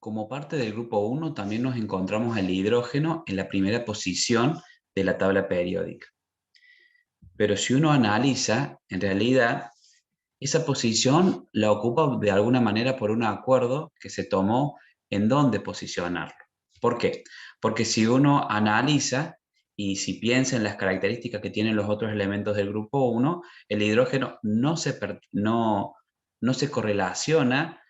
Como parte del grupo 1 también nos encontramos al hidrógeno en la primera posición de la tabla periódica. Pero si uno analiza, en realidad, esa posición la ocupa de alguna manera por un acuerdo que se tomó en dónde posicionarlo. ¿Por qué? Porque si uno analiza y si piensa en las características que tienen los otros elementos del grupo 1, el hidrógeno no se correlaciona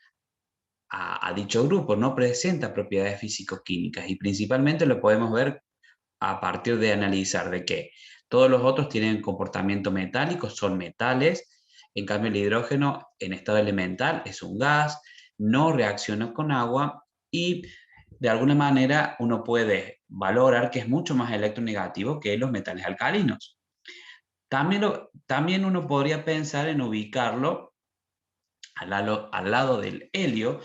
a dicho grupo, no presenta propiedades físico-químicas y principalmente lo podemos ver a partir de analizar de que todos los otros tienen comportamiento metálico, son metales, en cambio el hidrógeno en estado elemental es un gas, no reacciona con agua y de alguna manera uno puede valorar que es mucho más electronegativo que los metales alcalinos. También uno podría pensar en ubicarlo al lado del helio,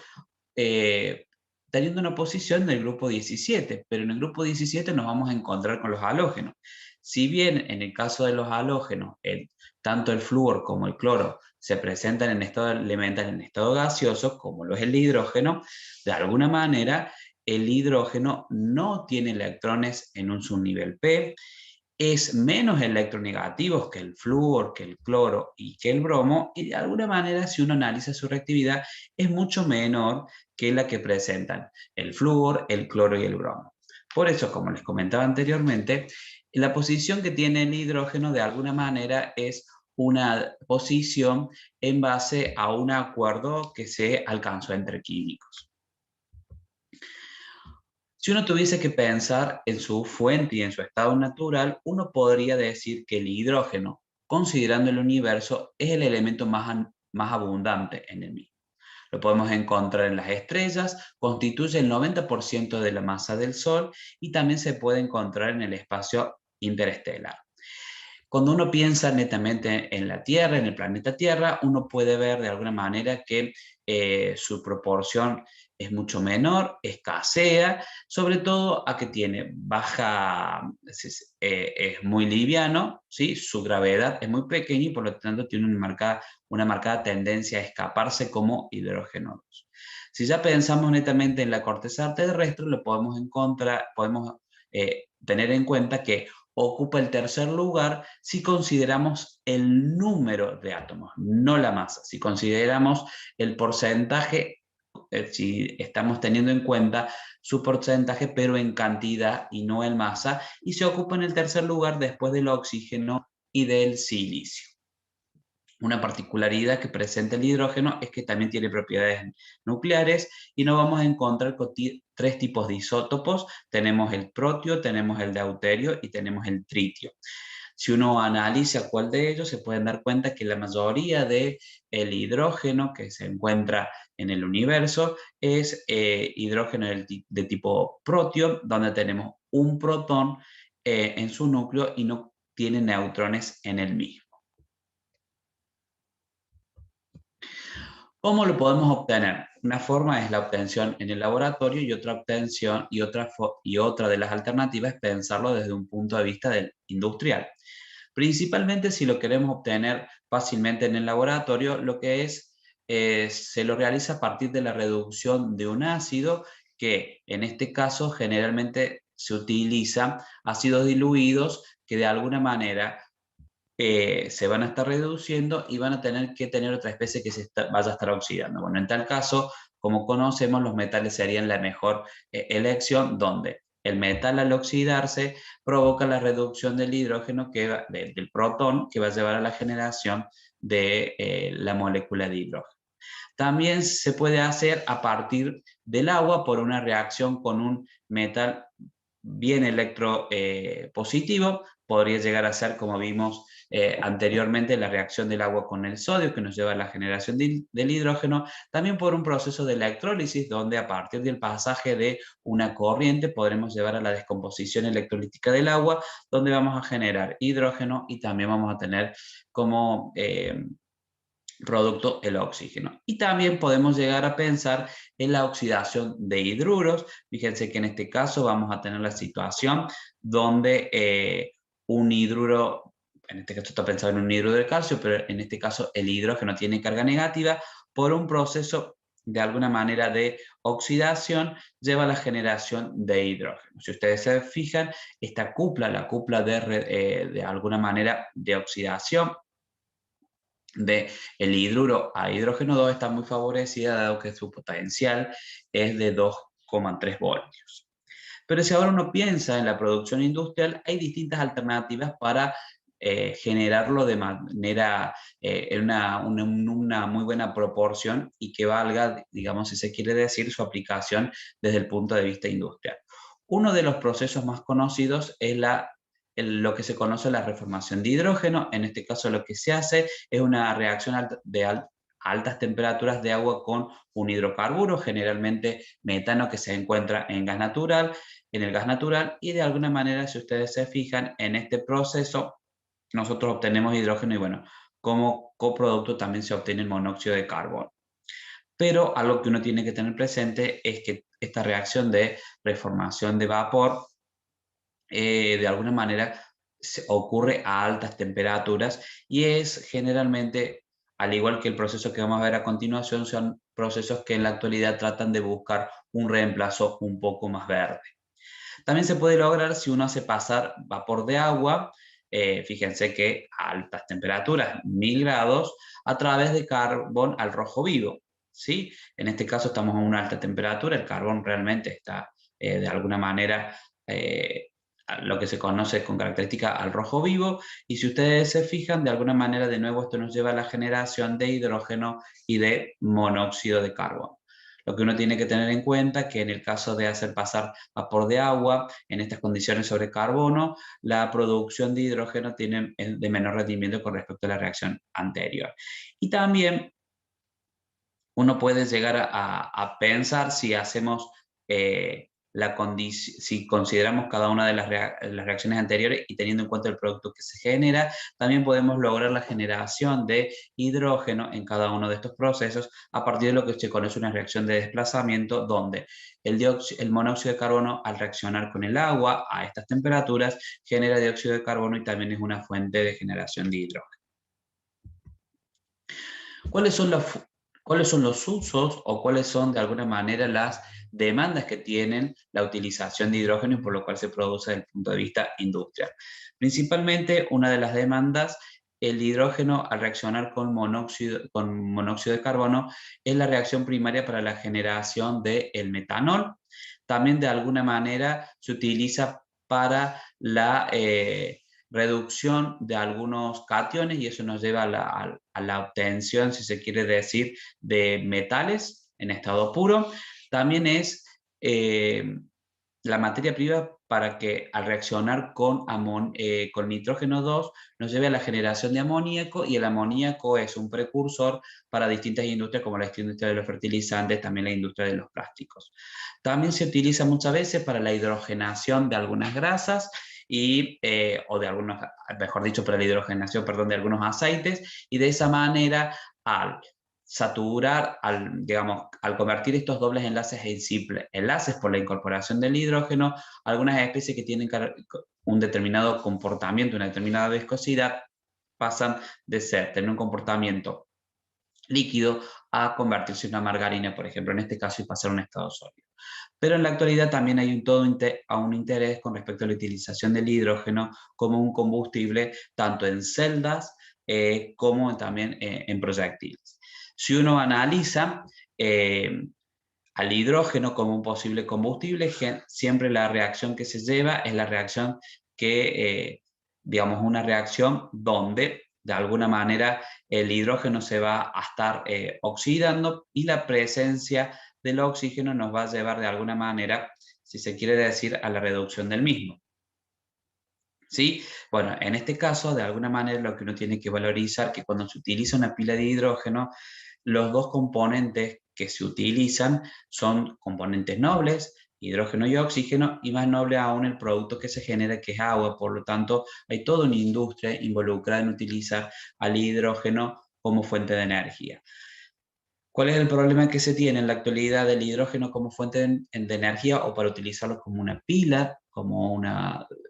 eh, teniendo una posición del grupo 17, pero en el grupo 17 nos vamos a encontrar con los halógenos. Si bien en el caso de los halógenos, tanto el flúor como el cloro se presentan en estado elemental, en estado gaseoso, como lo es el hidrógeno, de alguna manera el hidrógeno no tiene electrones en un subnivel P, es menos electronegativo que el flúor, que el cloro y que el bromo, y de alguna manera, si uno analiza su reactividad, es mucho menor que la que presentan el flúor, el cloro y el bromo. Por eso, como les comentaba anteriormente, la posición que tiene el hidrógeno de alguna manera es una posición en base a un acuerdo que se alcanzó entre químicos. Si uno tuviese que pensar en su fuente y en su estado natural, uno podría decir que el hidrógeno, considerando el universo, es el elemento más abundante en el mismo. Lo podemos encontrar en las estrellas, constituye el 90% de la masa del Sol y también se puede encontrar en el espacio interestelar. Cuando uno piensa netamente en la Tierra, en el planeta Tierra, uno puede ver de alguna manera que su proporción es mucho menor, escasea, sobre todo a que tiene es muy liviano, ¿sí? Su gravedad es muy pequeña y por lo tanto tiene una marcada tendencia a escaparse como hidrógeno 2. Si ya pensamos netamente en la corteza terrestre, lo podemos tener en cuenta que ocupa el tercer lugar si consideramos el número de átomos, no la masa. Si consideramos el porcentaje, si estamos teniendo en cuenta su porcentaje, pero en cantidad y no en masa, y se ocupa en el tercer lugar después del oxígeno y del silicio. Una particularidad que presenta el hidrógeno es que también tiene propiedades nucleares y nos vamos a encontrar con tres tipos de isótopos. Tenemos el protio, tenemos el deuterio y tenemos el tritio. Si uno analiza cuál de ellos, se pueden dar cuenta que la mayoría del hidrógeno que se encuentra en el universo es hidrógeno de tipo protio, donde tenemos un protón en su núcleo y no tiene neutrones en el mismo. ¿Cómo lo podemos obtener? Una forma es la obtención en el laboratorio y otra obtención y otra de las alternativas es pensarlo desde un punto de vista industrial. Principalmente si lo queremos obtener fácilmente en el laboratorio, lo que se lo realiza a partir de la reducción de un ácido que en este caso generalmente se utiliza ácidos diluidos que de alguna manera se van a estar reduciendo y van a tener que tener otra especie que vaya a estar oxidando. Bueno, en tal caso, como conocemos, los metales serían la mejor elección, donde el metal al oxidarse provoca la reducción del hidrógeno, del protón, que va a llevar a la generación de la molécula de hidrógeno. También se puede hacer a partir del agua por una reacción con un metal bien electropositivo. Podría llegar a ser, como vimos anteriormente, la reacción del agua con el sodio, que nos lleva a la generación del hidrógeno. También por un proceso de electrólisis, donde a partir del pasaje de una corriente podremos llevar a la descomposición electrolítica del agua, donde vamos a generar hidrógeno y también vamos a tener como producto el oxígeno. Y también podemos llegar a pensar en la oxidación de hidruros. Fíjense que en este caso vamos a tener la situación donde un hidruro, en este caso está pensado en un hidruro de calcio, pero en este caso el hidrógeno tiene carga negativa por un proceso de alguna manera de oxidación, lleva a la generación de hidrógeno. Si ustedes se fijan, esta cupla, la cupla de alguna manera de oxidación del hidruro a hidrógeno 2 está muy favorecida, dado que su potencial es de 2,3 voltios. Pero si ahora uno piensa en la producción industrial, hay distintas alternativas para generarlo de manera, en una muy buena proporción y que valga, digamos, si se quiere decir, su aplicación desde el punto de vista industrial. Uno de los procesos más conocidos es lo que se conoce la reformación de hidrógeno. En este caso lo que se hace es una reacción de altas temperaturas de agua con un hidrocarburo, generalmente metano, que se encuentra en el gas natural, y de alguna manera, si ustedes se fijan en este proceso, nosotros obtenemos hidrógeno y bueno, como coproducto también se obtiene el monóxido de carbono. Pero algo que uno tiene que tener presente es que esta reacción de reformación de vapor de alguna manera ocurre a altas temperaturas y es generalmente, al igual que el proceso que vamos a ver a continuación, son procesos que en la actualidad tratan de buscar un reemplazo un poco más verde. También se puede lograr si uno hace pasar vapor de agua, fíjense que a altas temperaturas, 1000 grados, a través de carbón al rojo vivo, ¿sí? En este caso estamos a una alta temperatura, el carbón realmente está de alguna manera lo que se conoce con característica al rojo vivo, y si ustedes se fijan, de alguna manera de nuevo esto nos lleva a la generación de hidrógeno y de monóxido de carbono. Lo que uno tiene que tener en cuenta es que en el caso de hacer pasar vapor de agua en estas condiciones sobre carbono, la producción de hidrógeno tiene de menor rendimiento con respecto a la reacción anterior. Y también uno puede llegar a pensar si hacemos si consideramos cada una de las reacciones anteriores y teniendo en cuenta el producto que se genera, también podemos lograr la generación de hidrógeno en cada uno de estos procesos a partir de lo que se conoce una reacción de desplazamiento, donde el monóxido de carbono, al reaccionar con el agua a estas temperaturas, genera dióxido de carbono y también es una fuente de generación de hidrógeno. ¿Cuáles son los usos o cuáles son de alguna manera las demandas que tienen la utilización de hidrógeno y por lo cual se produce desde el punto de vista industrial? Principalmente una de las demandas, el hidrógeno al reaccionar con monóxido de carbono es la reacción primaria para la generación del metanol. También de alguna manera se utiliza para la reducción de algunos cationes y eso nos lleva a la obtención, si se quiere decir, de metales en estado puro. También es la materia prima para que al reaccionar con nitrógeno 2 nos lleve a la generación de amoníaco, y el amoníaco es un precursor para distintas industrias como la industria de los fertilizantes, también la industria de los plásticos. También se utiliza muchas veces para la hidrogenación de algunas grasas o de algunos, mejor dicho, para la hidrogenación, perdón, de algunos aceites, y de esa manera al saturar, al convertir estos dobles enlaces en simples enlaces por la incorporación del hidrógeno, algunas especies que tienen un determinado comportamiento, una determinada viscosidad, pasan de tener un comportamiento líquido a convertirse en una margarina, por ejemplo, en este caso, y pasar a un estado sólido. Pero en la actualidad también hay un interés con respecto a la utilización del hidrógeno como un combustible, tanto en celdas como también en proyectiles. Si uno analiza al hidrógeno como un posible combustible, siempre la reacción que se lleva es la reacción digamos, una reacción donde de alguna manera el hidrógeno se va a estar oxidando y la presencia del oxígeno nos va a llevar de alguna manera, si se quiere decir, a la reducción del mismo. ¿Sí? Bueno, en este caso, de alguna manera, lo que uno tiene que valorizar que cuando se utiliza una pila de hidrógeno, los dos componentes que se utilizan son componentes nobles, hidrógeno y oxígeno, y más noble aún el producto que se genera, que es agua. Por lo tanto, hay toda una industria involucrada en utilizar al hidrógeno como fuente de energía. ¿Cuál es el problema que se tiene en la actualidad del hidrógeno como fuente de energía o para utilizarlo como una pila,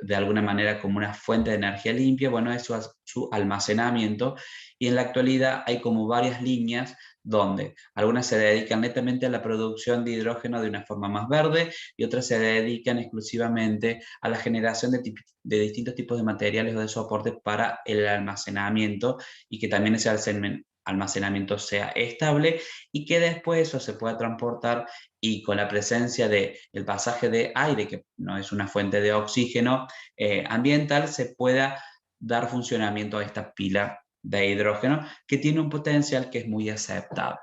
de alguna manera como una fuente de energía limpia? Bueno, es su almacenamiento, y en la actualidad hay como varias líneas donde algunas se dedican netamente a la producción de hidrógeno de una forma más verde y otras se dedican exclusivamente a la generación de distintos tipos de materiales o de soportes para el almacenamiento, y que también ese almacenamiento sea estable y que después eso se pueda transportar, y con la presencia del pasaje de aire, que no es una fuente de oxígeno ambiental, se pueda dar funcionamiento a esta pila de hidrógeno que tiene un potencial que es muy aceptable.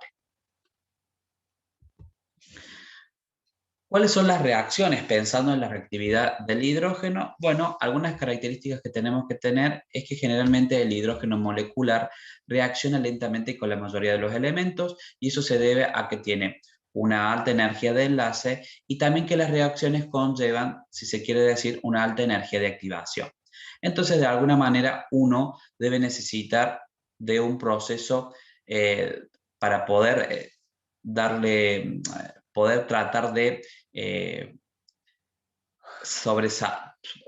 ¿Cuáles son las reacciones pensando en la reactividad del hidrógeno? Bueno, algunas características que tenemos que tener es que generalmente el hidrógeno molecular reacciona lentamente con la mayoría de los elementos, y eso se debe a que tiene una alta energía de enlace y también que las reacciones conllevan, si se quiere decir, una alta energía de activación. Entonces, de alguna manera, uno debe necesitar de un proceso para poder poder tratar de eh,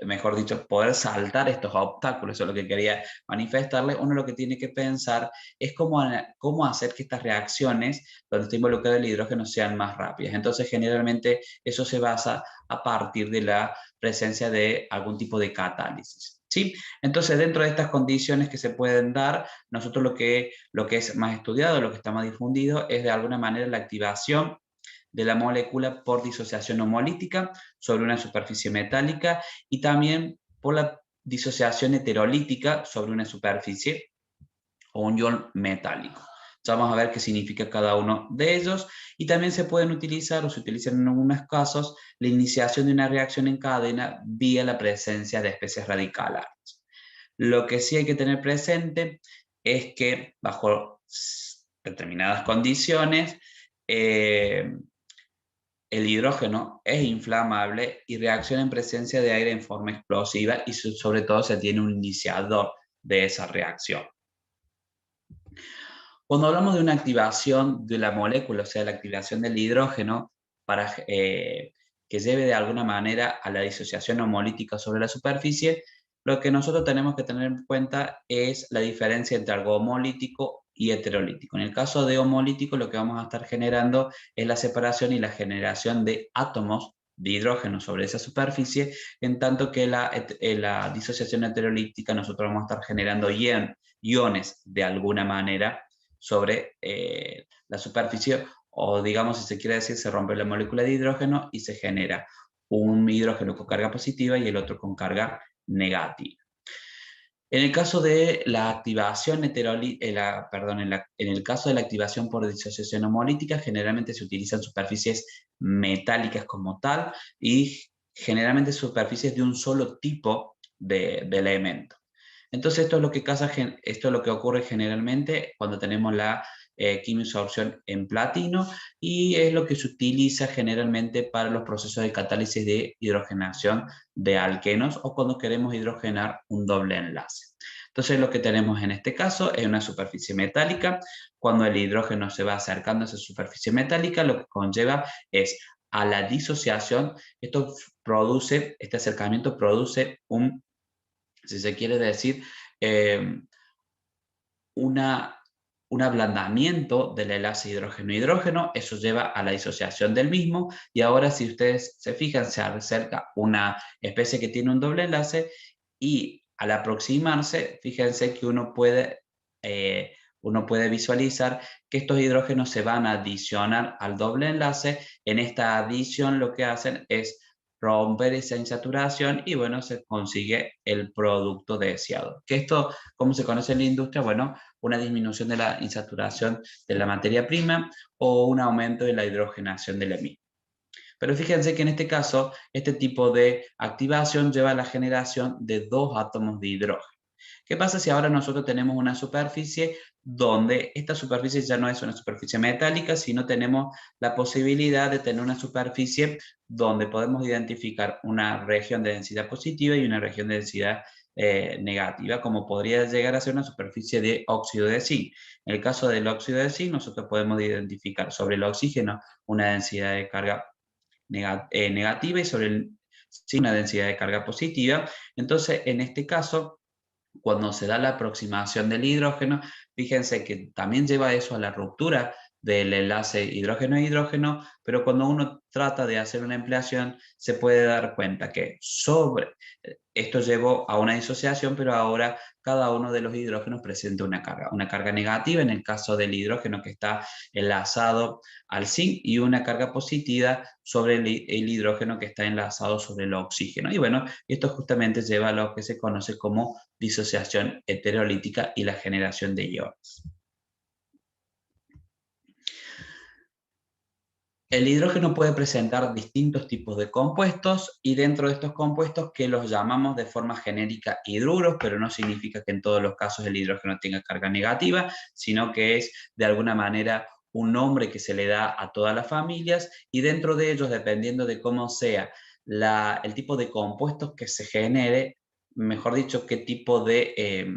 mejor dicho, poder saltar estos obstáculos. Eso es lo que quería manifestarle. Uno lo que tiene que pensar es cómo hacer que estas reacciones, donde está involucrado el hidrógeno, sean más rápidas. Entonces, generalmente, eso se basa a partir de la presencia de algún tipo de catálisis. ¿Sí? Entonces, dentro de estas condiciones que se pueden dar, nosotros lo que es más estudiado, lo que está más difundido, es de alguna manera la activación de la molécula por disociación homolítica sobre una superficie metálica, y también por la disociación heterolítica sobre una superficie o un ion metálico. Ya vamos a ver qué significa cada uno de ellos, y también se pueden utilizar o se utilizan en algunos casos la iniciación de una reacción en cadena vía la presencia de especies radicales. Lo que sí hay que tener presente es que bajo determinadas condiciones, el hidrógeno es inflamable y reacciona en presencia de aire en forma explosiva, y sobre todo se tiene un iniciador de esa reacción. Cuando hablamos de una activación de la molécula, o sea, la activación del hidrógeno, para que lleve de alguna manera a la disociación homolítica sobre la superficie, lo que nosotros tenemos que tener en cuenta es la diferencia entre algo homolítico y heterolítico. En el caso de homolítico, lo que vamos a estar generando es la separación y la generación de átomos de hidrógeno sobre esa superficie, en tanto que la disociación heterolítica nosotros vamos a estar generando iones de alguna manera sobre la superficie, o digamos, si se quiere decir, se rompe la molécula de hidrógeno y se genera un hidrógeno con carga positiva y el otro con carga negativa. En el caso de la activación en el caso de la activación por disociación homolítica, generalmente se utilizan superficies metálicas como tal, y generalmente superficies de un solo tipo de elemento. Entonces, esto es lo que ocurre generalmente cuando tenemos la quimiosorción en platino, y es lo que se utiliza generalmente para los procesos de catálisis de hidrogenación de alquenos, o cuando queremos hidrogenar un doble enlace. Entonces, lo que tenemos en este caso es una superficie metálica. Cuando el hidrógeno se va acercando a esa superficie metálica, lo que conlleva es a la disociación. Este acercamiento produce si se quiere decir, eh, un ablandamiento del enlace hidrógeno-hidrógeno. Eso lleva a la disociación del mismo, y ahora, si ustedes se fijan, se acerca una especie que tiene un doble enlace, y al aproximarse, fíjense que uno puede visualizar que estos hidrógenos se van a adicionar al doble enlace. En esta adición lo que hacen es romper esa insaturación, y bueno, se consigue el producto deseado. Que esto, ¿cómo se conoce en la industria? Bueno, una disminución de la insaturación de la materia prima o un aumento de la hidrogenación de la misma. Pero fíjense que en este caso, este tipo de activación lleva a la generación de dos átomos de hidrógeno. ¿Qué pasa si ahora nosotros tenemos una superficie donde esta superficie ya no es una superficie metálica, sino tenemos la posibilidad de tener una superficie donde podemos identificar una región de densidad positiva y una región de densidad negativa, como podría llegar a ser una superficie de óxido de zinc. En el caso del óxido de zinc, nosotros podemos identificar sobre el oxígeno una densidad de carga negativa y sobre el zinc una densidad de carga positiva. Entonces, en este caso, cuando se da la aproximación del hidrógeno, fíjense que también lleva eso a la ruptura del enlace hidrógeno-hidrógeno, pero cuando uno trata de hacer una empleación, se puede dar cuenta que esto llevó a una disociación, pero ahora cada uno de los hidrógenos presenta una carga negativa en el caso del hidrógeno que está enlazado al zinc y una carga positiva sobre el hidrógeno que está enlazado sobre el oxígeno. Y bueno, esto justamente lleva a lo que se conoce como disociación heterolítica y la generación de iones. El hidrógeno puede presentar distintos tipos de compuestos y dentro de estos compuestos que los llamamos de forma genérica hidruros, pero no significa que en todos los casos el hidrógeno tenga carga negativa, sino que es de alguna manera un nombre que se le da a todas las familias y dentro de ellos, dependiendo de cómo sea el tipo de compuestos que se genere, mejor dicho, qué tipo de,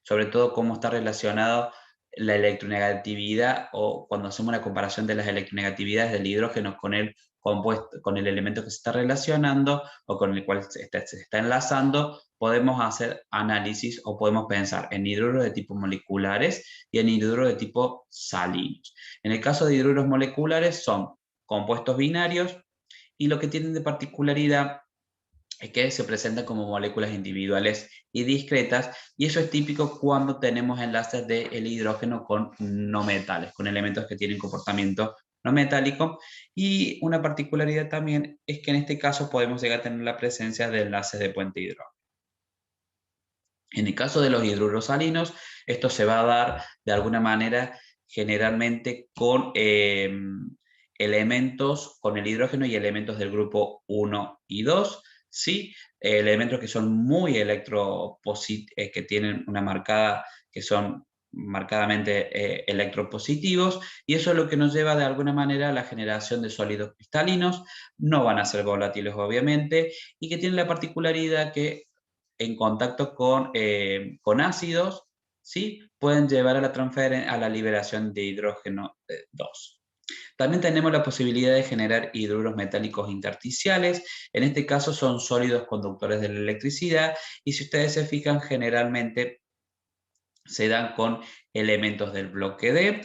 sobre todo cómo está relacionado la electronegatividad o cuando hacemos una comparación de las electronegatividades del hidrógeno con el compuesto, con el elemento que se está relacionando o con el cual se está enlazando, podemos hacer análisis o podemos pensar en hidruros de tipo moleculares y en hidruros de tipo salinos. En el caso de hidruros moleculares son compuestos binarios y lo que tienen de particularidad es que se presentan como moléculas individuales y discretas, y eso es típico cuando tenemos enlaces del hidrógeno con no metales, con elementos que tienen comportamiento no metálico, y una particularidad también es que en este caso podemos llegar a tener la presencia de enlaces de puente hidrógeno. En el caso de los hidruros salinos, esto se va a dar de alguna manera generalmente con elementos, con el hidrógeno y elementos del grupo 1 y 2, ¿sí? Elementos que son muy que tienen una marcada, que son marcadamente electropositivos, y eso es lo que nos lleva de alguna manera a la generación de sólidos cristalinos. No van a ser volátiles obviamente, y que tienen la particularidad que en contacto con ácidos, ¿sí? Pueden llevar a a la liberación de hidrógeno 2. También tenemos la posibilidad de generar hidruros metálicos intersticiales. En este caso son sólidos conductores de la electricidad y si ustedes se fijan generalmente se dan con elementos del bloque D.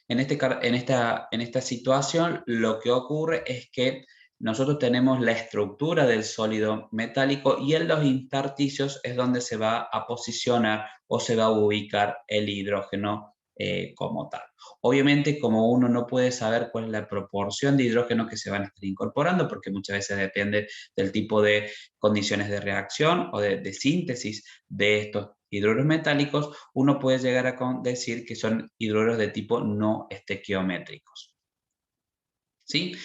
En esta situación lo que ocurre es que nosotros tenemos la estructura del sólido metálico y en los intersticios es donde se va a posicionar o se va a ubicar el hidrógeno como tal. Obviamente, como uno no puede saber cuál es la proporción de hidrógeno que se van a estar incorporando, porque muchas veces depende del tipo de condiciones de reacción o de síntesis de estos hidruros metálicos, uno puede llegar a decir que son hidruros de tipo no estequiométricos. ¿Sí?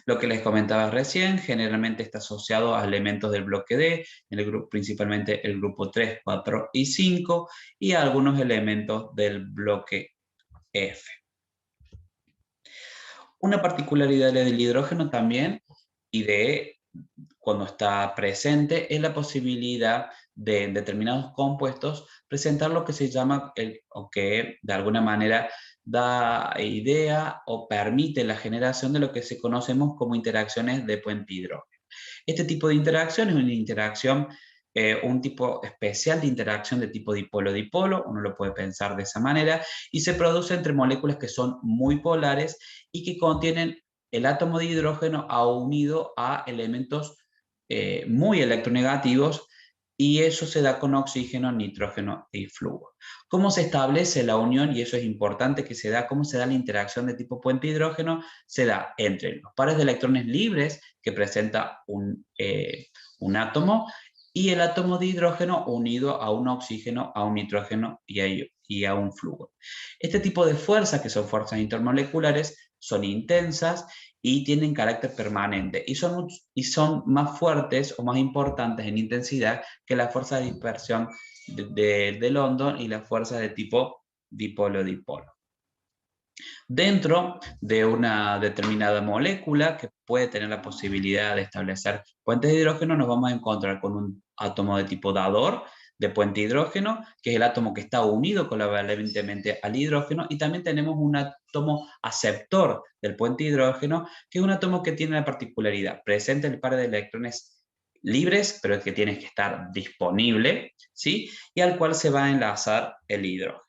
Lo que les comentaba recién, generalmente está asociado a elementos del bloque D, principalmente el grupo 3, 4 y 5, y a algunos elementos del bloque F. Una particularidad del hidrógeno también, y de cuando está presente, es la posibilidad de en determinados compuestos presentar lo que se llama, o que de alguna manera da idea o permite la generación de lo que se conocemos como interacciones de puente hidrógeno. Este tipo de interacción es una interacción, un tipo especial de interacción de tipo dipolo-dipolo, uno lo puede pensar de esa manera, y se produce entre moléculas que son muy polares y que contienen el átomo de hidrógeno unido a elementos muy electronegativos, y eso se da con oxígeno, nitrógeno y flúor. ¿Cómo se establece la unión? Y eso es importante que se da, ¿cómo se da la interacción de tipo puente hidrógeno? Se da entre los pares de electrones libres que presenta un átomo y el átomo de hidrógeno unido a un oxígeno, a un nitrógeno y a un flúor. Este tipo de fuerzas, que son fuerzas intermoleculares, son intensas y tienen carácter permanente y son más fuertes o más importantes en intensidad que la fuerza de dispersión de London y la fuerza de tipo dipolo-dipolo. Dentro de una determinada molécula que puede tener la posibilidad de establecer puentes de hidrógeno, nos vamos a encontrar con un átomo de tipo dador, de puente hidrógeno, que es el átomo que está unido covalentemente al hidrógeno, y también tenemos un átomo aceptor del puente hidrógeno, que es un átomo que tiene la particularidad, presenta el par de electrones libres, pero que tiene que estar disponible, ¿sí? Y al cual se va a enlazar el hidrógeno.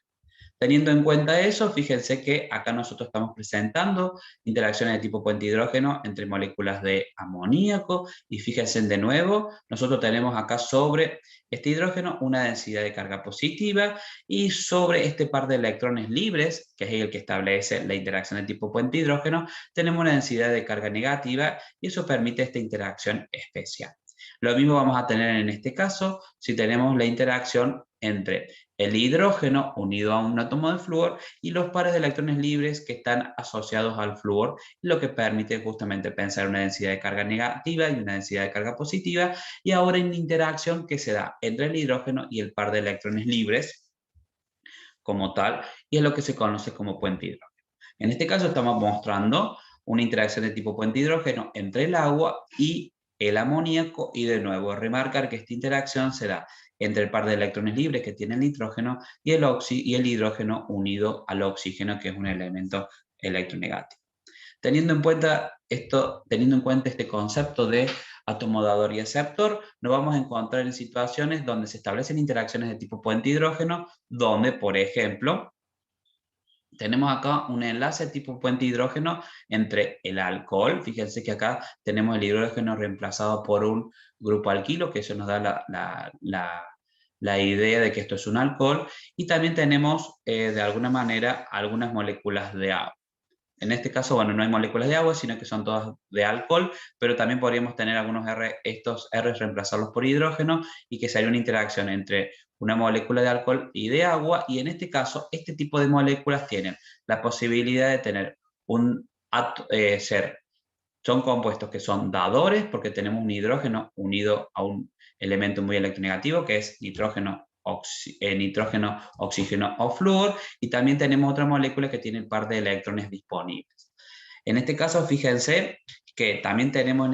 Teniendo en cuenta eso, fíjense que acá nosotros estamos presentando interacciones de tipo puente hidrógeno entre moléculas de amoníaco, y fíjense de nuevo, nosotros tenemos acá sobre este hidrógeno una densidad de carga positiva, y sobre este par de electrones libres, que es el que establece la interacción de tipo puente hidrógeno, tenemos una densidad de carga negativa, y eso permite esta interacción especial. Lo mismo vamos a tener en este caso si tenemos la interacción entre el hidrógeno unido a un átomo de flúor y los pares de electrones libres que están asociados al flúor, lo que permite justamente pensar una densidad de carga negativa y una densidad de carga positiva, y ahora en la interacción que se da entre el hidrógeno y el par de electrones libres como tal, y es lo que se conoce como puente hidrógeno. En este caso estamos mostrando una interacción de tipo puente hidrógeno entre el agua y el amoníaco, y de nuevo remarcar que esta interacción se da entre el par de electrones libres que tiene el nitrógeno y el hidrógeno unido al oxígeno, que es un elemento electronegativo. Teniendo en cuenta este concepto de átomo dador y aceptor, nos vamos a encontrar en situaciones donde se establecen interacciones de tipo puente hidrógeno, donde, por ejemplo, tenemos acá un enlace tipo puente hidrógeno entre el alcohol. Fíjense que acá tenemos el hidrógeno reemplazado por un grupo alquilo, que eso nos da la idea de que esto es un alcohol, y también tenemos de alguna manera algunas moléculas de agua. En este caso, bueno, no hay moléculas de agua, sino que son todas de alcohol, pero también podríamos tener estos R reemplazarlos por hidrógeno, y que sería una interacción entre una molécula de alcohol y de agua, y en este caso, este tipo de moléculas tienen la posibilidad de tener son compuestos que son dadores, porque tenemos un hidrógeno unido a un elemento muy electronegativo, que es nitrógeno, oxígeno o flúor, y también tenemos otra molécula que tiene un par de electrones disponibles. En este caso, fíjense que también tenemos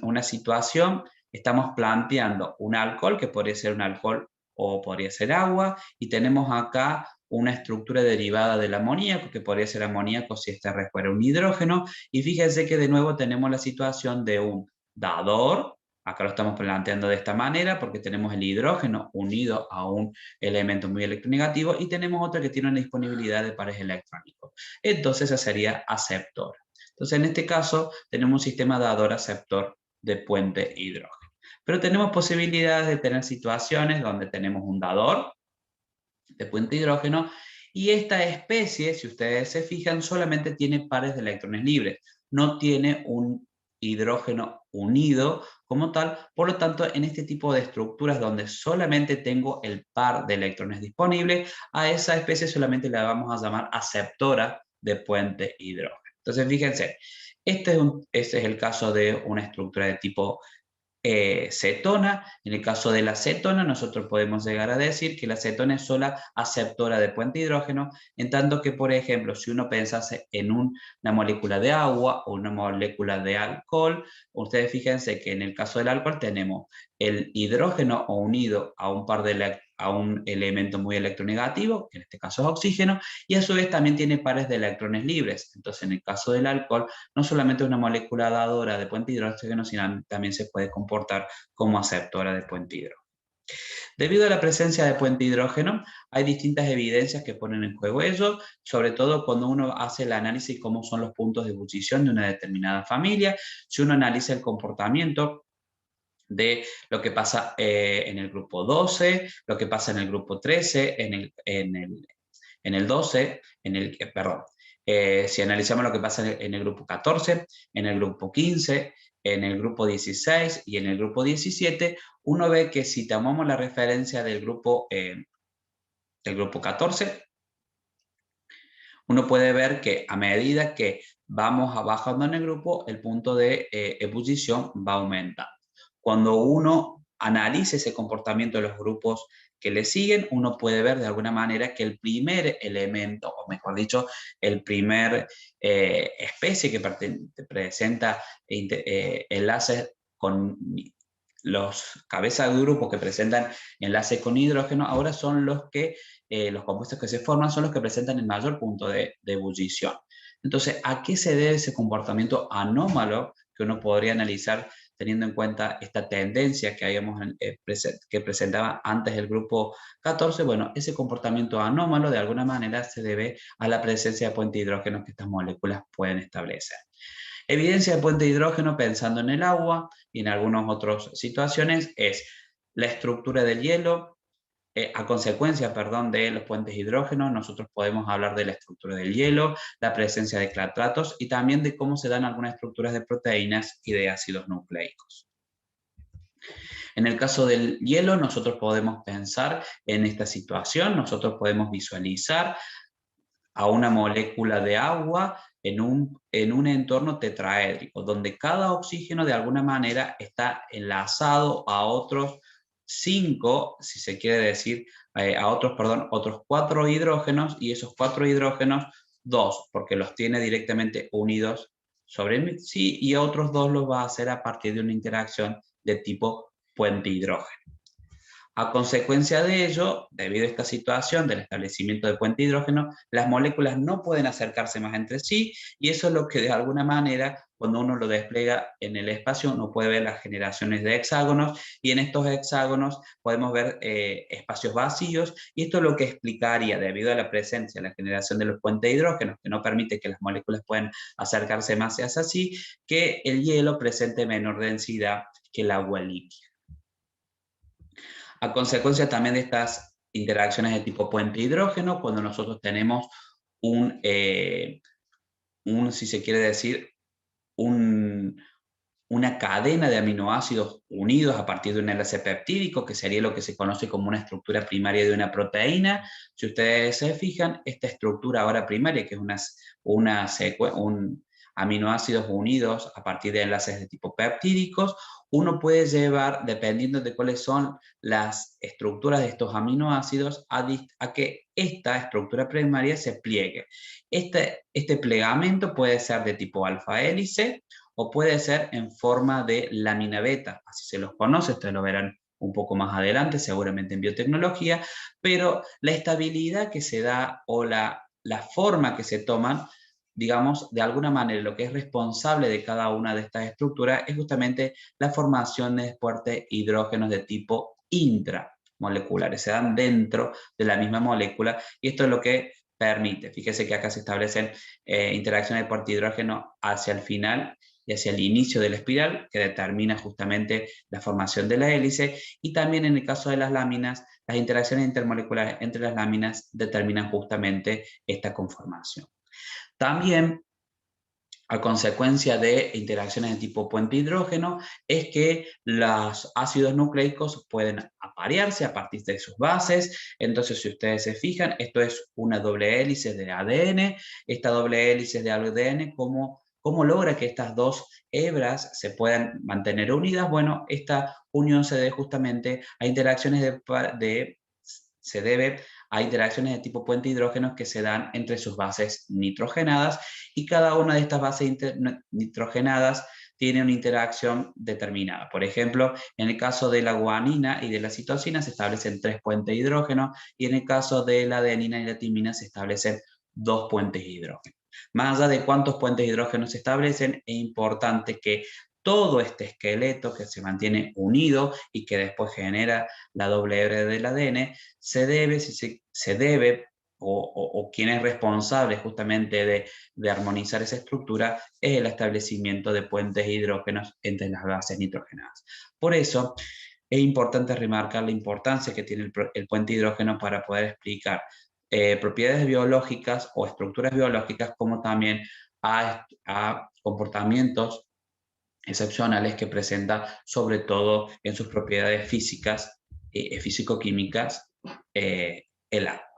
una situación, estamos planteando un alcohol, que podría ser un alcohol o podría ser agua, y tenemos acá una estructura derivada del amoníaco, que podría ser amoníaco si este recuerda un hidrógeno, y fíjense que de nuevo tenemos la situación de un dador. Acá lo estamos planteando de esta manera porque tenemos el hidrógeno unido a un elemento muy electronegativo, y tenemos otra que tiene una disponibilidad de pares electrónicos. Entonces esa sería aceptora. Entonces en este caso tenemos un sistema dador-aceptor de puente hidrógeno. Pero tenemos posibilidades de tener situaciones donde tenemos un dador de puente hidrógeno, y esta especie, si ustedes se fijan, solamente tiene pares de electrones libres, no tiene un hidrógeno unido como tal. Por lo tanto, en este tipo de estructuras donde solamente tengo el par de electrones disponibles, a esa especie solamente la vamos a llamar aceptora de puente hidrógeno. Entonces, fíjense, este es el caso de una estructura de tipo cetona. En el caso de la cetona, nosotros podemos llegar a decir que la cetona es sola aceptora de puente hidrógeno, en tanto que, por ejemplo, si uno pensase en una molécula de agua o una molécula de alcohol, ustedes fíjense que en el caso del alcohol tenemos el hidrógeno unido a un elemento muy electronegativo, que en este caso es oxígeno, y a su vez también tiene pares de electrones libres. Entonces, en el caso del alcohol, no solamente es una molécula dadora de puente hidrógeno, sino también se puede comportar como aceptora de puente hidrógeno. Debido a la presencia de puente hidrógeno, hay distintas evidencias que ponen en juego ello, sobre todo cuando uno hace el análisis de cómo son los puntos de ebullición de una determinada familia. Si uno analiza el comportamiento de lo que pasa en el grupo 12, lo que pasa en el grupo 13, en el 12, perdón, si analizamos lo que pasa en el grupo 14, en el grupo 15, en el grupo 16 y en el grupo 17, uno ve que si tomamos la referencia del grupo 14, uno puede ver que a medida que vamos bajando en el grupo, el punto de ebullición va aumentando. Cuando uno analice ese comportamiento de los grupos que le siguen, uno puede ver de alguna manera que el primer elemento, o mejor dicho, el primer especie que presenta enlaces los cabezas de grupo que presentan enlace con hidrógeno ahora son los que, los compuestos que se forman son los que presentan el mayor punto de ebullición. Entonces, ¿a qué se debe ese comportamiento anómalo que uno podría analizar teniendo en cuenta esta tendencia que, que presentaba antes el grupo 14? Bueno, ese comportamiento anómalo de alguna manera se debe a la presencia de puentes de hidrógeno que estas moléculas pueden establecer. Evidencia de puente de hidrógeno pensando en el agua y en algunas otras situaciones es la estructura del hielo. A consecuencia, perdón, de los puentes de hidrógeno, nosotros podemos hablar de la estructura del hielo, la presencia de clatratos y también de cómo se dan algunas estructuras de proteínas y de ácidos nucleicos. En el caso del hielo, nosotros podemos pensar en esta situación, nosotros podemos visualizar a una molécula de agua en un entorno tetraédrico, donde cada oxígeno de alguna manera está enlazado a otros 5, si se quiere decir, otros 4 hidrógenos, y esos 4 hidrógenos, 2, porque los tiene directamente unidos sobre sí, y otros 2 los va a hacer a partir de una interacción de tipo puente hidrógeno. A consecuencia de ello, debido a esta situación del establecimiento de puente hidrógeno, las moléculas no pueden acercarse más entre sí, y eso es lo que de alguna manera, cuando uno lo despliega en el espacio, uno puede ver las generaciones de hexágonos, y en estos hexágonos podemos ver espacios vacíos, y esto es lo que explicaría, debido a la presencia de la generación de los puentes de hidrógeno, que no permite que las moléculas puedan acercarse más hacia así, que el hielo presente menor densidad que el agua líquida. A consecuencia también de estas interacciones de tipo puente hidrógeno, cuando nosotros tenemos si se quiere decir, una cadena de aminoácidos unidos a partir de un enlace peptídico, que sería lo que se conoce como una estructura primaria de una proteína. Si ustedes se fijan, esta estructura ahora primaria, que es un aminoácidos unidos a partir de enlaces de tipo peptídicos, uno puede llevar, dependiendo de cuáles son las estructuras de estos aminoácidos, a que esta estructura primaria se pliegue. Este plegamento puede ser de tipo alfa hélice, o puede ser en forma de lámina beta, así se los conoce, ustedes lo verán un poco más adelante, seguramente en biotecnología, pero la estabilidad que se da o la forma que se toman, digamos, de alguna manera lo que es responsable de cada una de estas estructuras es justamente la formación de fuertes hidrógenos de tipo intramoleculares, se dan dentro de la misma molécula, y esto es lo que permite, fíjese que acá se establecen interacciones de puente hidrógeno hacia el final y hacia el inicio de la espiral, que determina justamente la formación de la hélice, y también en el caso de las láminas, las interacciones intermoleculares entre las láminas determinan justamente esta conformación. También, a consecuencia de interacciones de tipo puente hidrógeno, es que los ácidos nucleicos pueden aparearse a partir de sus bases. Entonces, si ustedes se fijan, esto es una doble hélice de ADN. Esta doble hélice de ADN, ¿cómo logra que estas dos hebras se puedan mantener unidas? Bueno, esta unión se debe justamente a interacciones se debe a interacciones de tipo puente hidrógenos que se dan entre sus bases nitrogenadas, y cada una de estas bases nitrogenadas tiene una interacción determinada. Por ejemplo, en el caso de la guanina y de la citosina se establecen 3 puentes de hidrógeno, y en el caso de la adenina y la timina se establecen 2 puentes de hidrógeno. Más allá de cuántos puentes de hidrógeno se establecen, es importante que todo este esqueleto que se mantiene unido y que después genera la doble hebra del ADN, se debe o quien es responsable justamente de armonizar esa estructura es el establecimiento de puentes de hidrógenos entre las bases nitrogenadas. Por eso es importante remarcar la importancia que tiene el puente de hidrógeno para poder explicar propiedades biológicas o estructuras biológicas, como también a comportamientos excepcionales que presenta, sobre todo en sus propiedades físicas, físico-químicas, el agua.